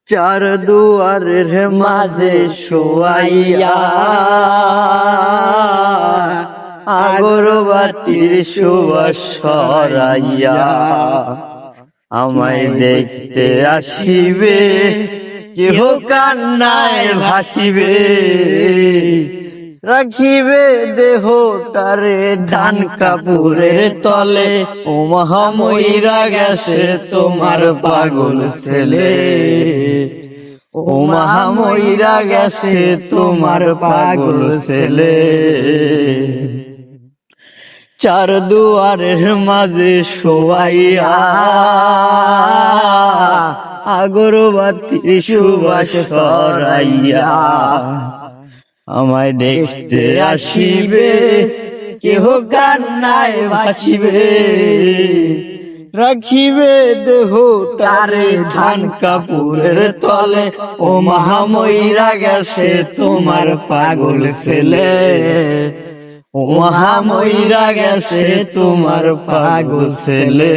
চার দুয়ারের মাঝে শোয়াইয়া আগরবাতির সুবাস ছড়াইয়া আমায় দেখতে আসিবে, কেহ কান্নায় ভাসিবে, রাখিবে দেহটারে ধান কাপড়ের তলে। ও মহাময়রা গেছে তোমার পাগল ছেলে, ও মহাময়রা গেছে তোমার পাগল ছেলে। চার দুয়ারের মাঝে শোয়াইয়া আগরবাতির সুবাস ছড়াইয়া আমায় দেখতে আসিবে, কেহ কান্নায় ভাসিবে, রাখিবে দেহটারে ধান কাপড়ের তলে। ও মহাময়রা গেছে তোমার পাগল ছেলে, ও মহাময়রা গেছে তোমার পাগল ছেলে।